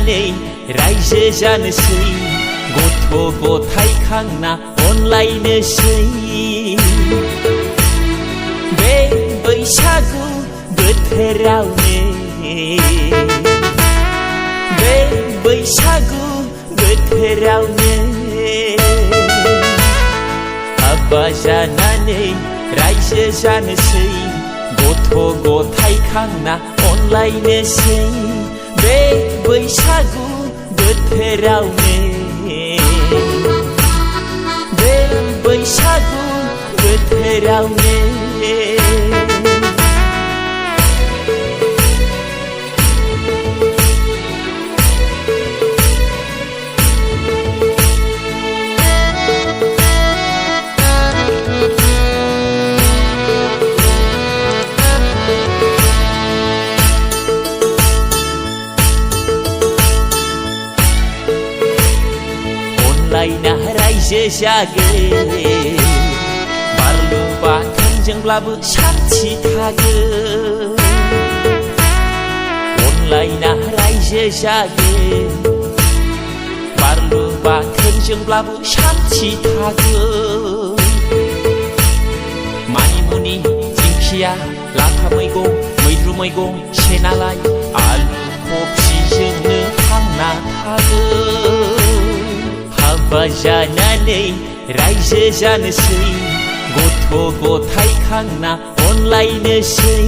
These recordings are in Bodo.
जानानै रायजो जानोसै गथ' गथाय खांना अनलायनोसै बे बैसागु बोथोरावनो बे बैसागु बोथोरावनो हाबा जानानै रायजो जानोसै गथ' गथाय खांना अनलायनोसै बे बैसागु बोथोरावनो बे बैसागु बोथोरावनो रायजो जागोन बारलु बाथोनजोंब्लाबो सान्थि थागोन अनलायना रायजो जागोन बारलु बाथोनजोंब्लाबो सान्थि थागोन मानिमुनि दिंखिया लाफा मैगं मैद्रु मैगं सेनालाय आलु कबिजोंनो थांना थागोन हाबा जानानै रायजो जानोसै गथ' गथाय खांना अनलायनोसै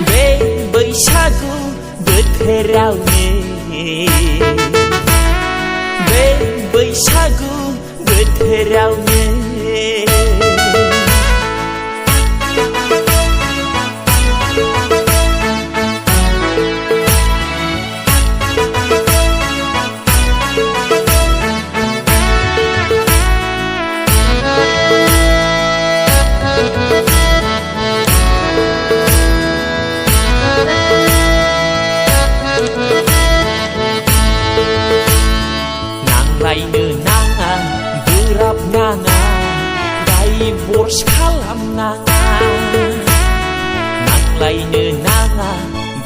बे बैसागु बोथोरावनो बे बैसागु बोथोरावनो नांलायनो नाङा बोराब नाङा दाइभर्स खालामनाङा नांलायनो नाङा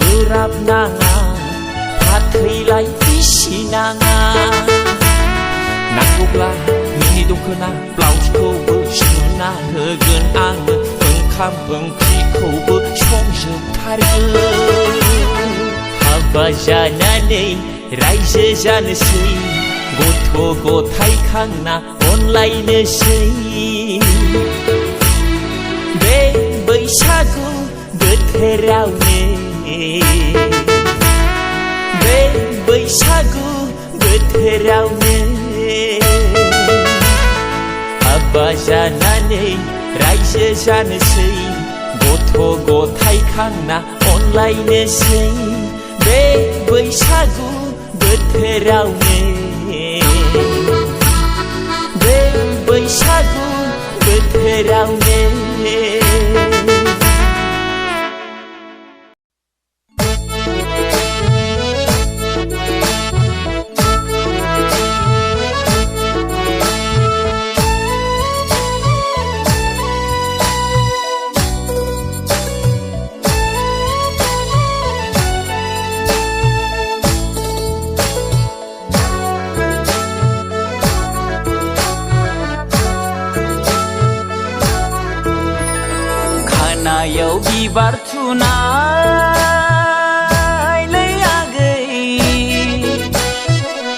बोराब नाङा फाथैलाय बिसिनाङा नांगौब्ला नोंनि दख'ना ब्लाउसखौबो सुना होगोन आङो ओंखाम ओंख्रिखौबो संजोबथारगोन हाबा जानानै रायजो जानोसै गथ' गथाय खांना अनलायनोसै बे बैसागु बोथोरावनो बे बैसागु बोथोरावनो हाबा जानानै रायजो जानोसै गथ' गथाय खांना अनलायनोसै बे बैसागु बोथोरावनो बे बैसागु बोथोरावनो खानायाव बिबार थुनायलै आगै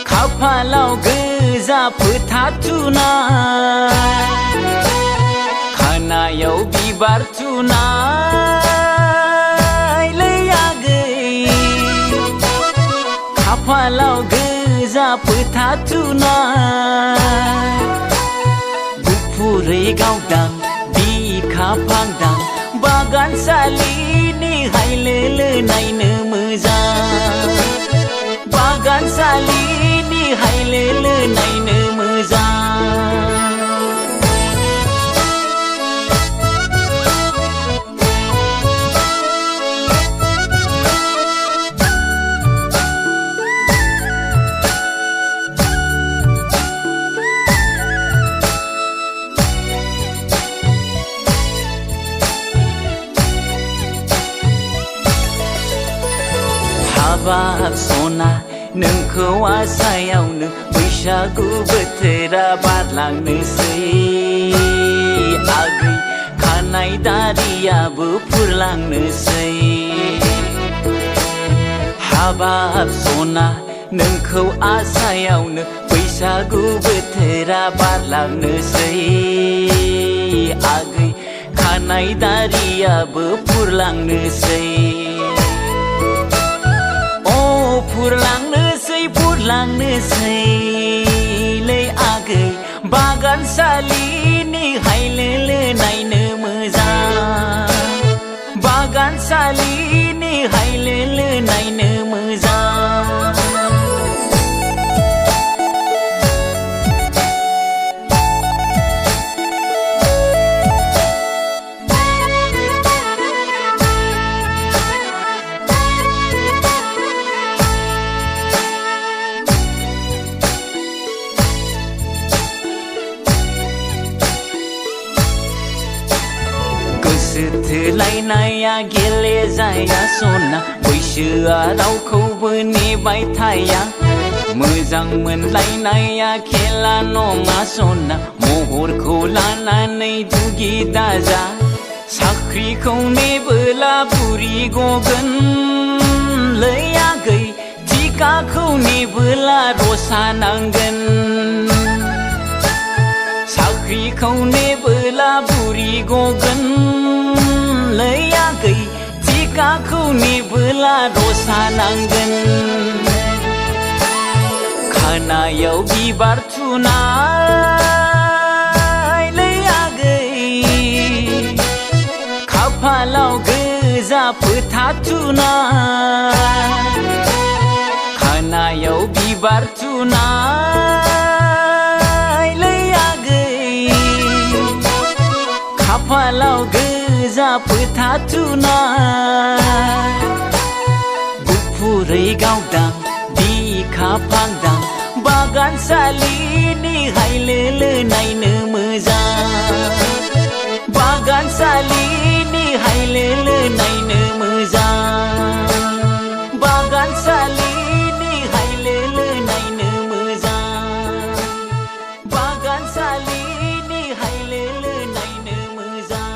खाफालाव गोजा फोथा थुनाय खानायाव बिबार थुनायलै आगै खाफालाव गोजा फोथा थुनाय गुफुरै गावदां बिखा फांदां बागानसालिनि हायलोलो नायनो मोजां बागानसालिनि हायलोलो नायनो मोजां हाबाब सना नोंखौ आसायावनो बैसागु बोथोरा बारलांनोसै आगै खानाय दारियाबो फुरलांनोसै हाबाब सना नोंखौ आसायावनो बैसागु बोथोरा बारलांनोसै आगै खानाय दारियाबो फुरलांनोसै फुरलांनोसै लै आगै बागानसालिनि हायलोलो नायनो मोजां बागानसालिनि हायलोलो नायनो मोजां थोलायनाया गेलेजाया सना बैसोआ रावखौबो नेबाय थाया मोजां मोनलायनाया खेला नङा सना महरखौ लानानै दुगि दाजा साख्रिखौ नेबोला बुरि गगोन लै आगै टिकाखौ नेबोला रसा नांगोन साख्रिखौ नेबोला बुरि गगोन लै आगै टिकाखौ नेबोला रसा नांगोन खानायाव बिबार थुनाय लै आगै खाफालाव गोजा फोथा थुनाय खानायाव बिबार थुनाय लै आगै खाफालाव गोजा फोथा थुनाय गुफुरै गावदां बिखा फांदां बागानसालिनि हायलोलो नायनो मोजां बागानसालिनि हायलोलो नायनो मोजां बागानसालिनि हायलोलो नायनो मोजां बागानसालिनि हायलोलो नायनो मोजां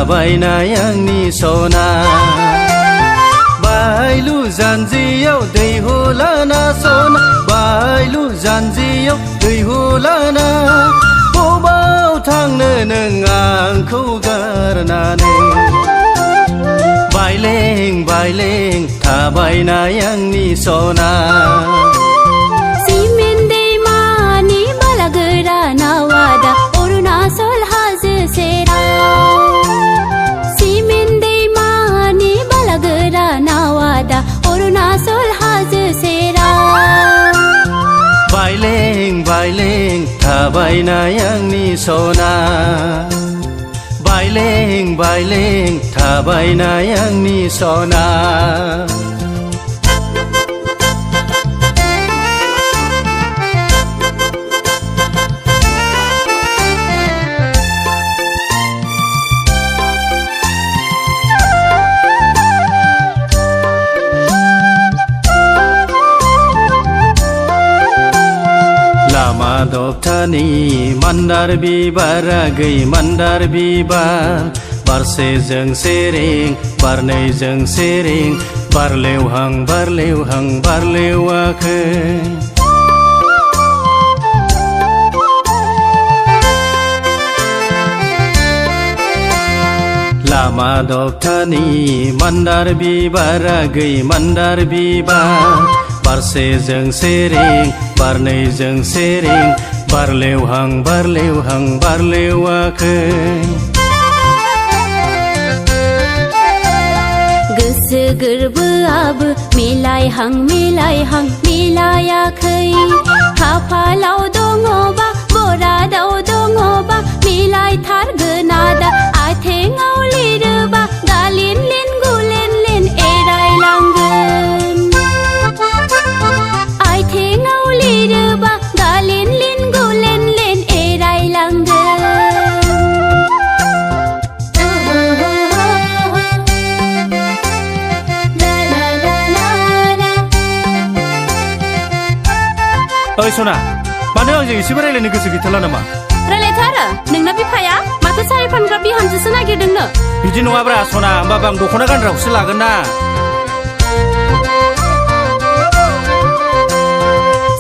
थाबायनाय आंनि सना बायलु जानजियाव दै होलाना सना बायलु जानजियाव दै होलाना बबाव थांनो नों आंखौ गारनानै बायलें बायलें थाबायनाय आंनि सना सिमेन्ट दैमानि बालागोरा नावादा अरुणाचल हाजो सेराव सिमेन्ट दैमानि बालागोरा नावादा अरुणाचल हाजो सेराव बायलें बायलें थाबायनाय आंनि सना बायलें बायलें थाबायनाय आंनि सना लामा दबथानि मान्दार बिबारा गै मान्दार बिबार बारसेजों सेरें बारनैजों सेरें बारलेवहां बारलेवहां बारलेवाखै लामा दबथानि मान्दार बिबारा गै मान्दार बिबार बारसेजों सेरें बारनैजों सेरें बारलेवहां बारलेवहां बारलेवाखै गोसो गोरबोआबो मिलायहां मिलायहां मिलायाखै खाफालाव दङबा बरादाव दङबा मिलायथारगोन आदा आथेङाव लिरोबा गालिन लिन गुलेन लिन एरायलांगोन आथेङाव लिरोबा गालिन लिन गुलेन लिन एरायलांगोन ओइ सना मानो आंजों एसेबो रायलायनो गोसो गैथारला नामा रायलायथारा नोंना बिफाया माथो सारि फानग्रा बिहामजोसो नागिरदोंनो बिदि नङाब्रा सना होमबाबो आं दख'ना गानग्राखौसो लागोन ना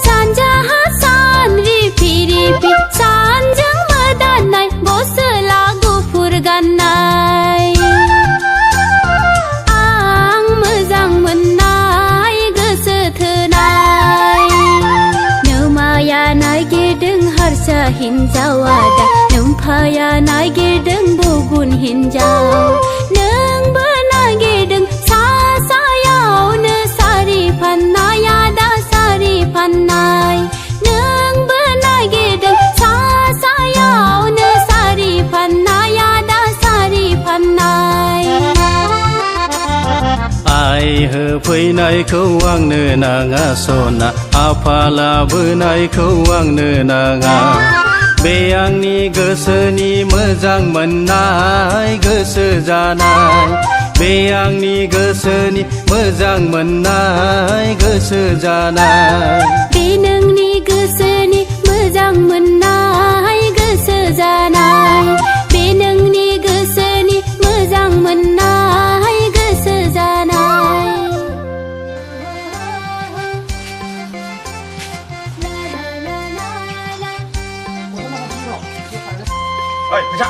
सानजाहा सान रिफि रिफि सानजों मोदाननाय गस्ला गुफुर गाननाय आं मोजां मोननाय गोसो थोनाय नोमाया नागिरदों हारसा हिन्जावा दा नोम्फाया नागिरदों गुबुन हिन्जाव नोंबो नागिरदों सा सायावनो सारि फाननाया दा सारि फाननाय नोंबो नागिरदों सा सायावनो सारि फाननाया दा सारि फाननाय आइ होफैनायखौ आंनो नाङा सना आफा लाबोनायखौ आंनो नाङा बे आंनि गोसोनि मोजां मोननाय गोसो जानाय बे आंनि गोसोनि मोजां मोननाय गोसो जानाय बे नोंनि गोसोनि मोजां मोननाय गोसो जानाय बे नोंनि गोसोनि मोजां मोननाय गोसो जानाय哎，回家！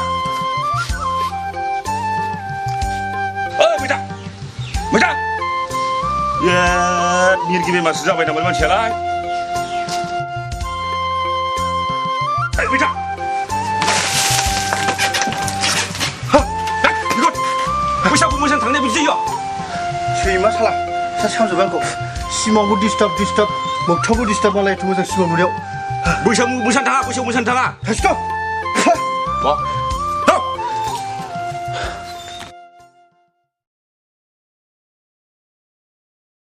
回家！回家！耶，你给别马实在为他们起来！哎，回家！好，来，你给我，我下午我想躺那边睡觉。 सैमा साला सा सानजोबबाय आंखौ सिमावबो डिस्टार्ब मोगथावबो डिस्टार्ब मालाय एथ' मोजां सिमाव नुनायाव बैसागु मोसानो थाङा बैसागु मोसानो थाङा थांसिगौ मा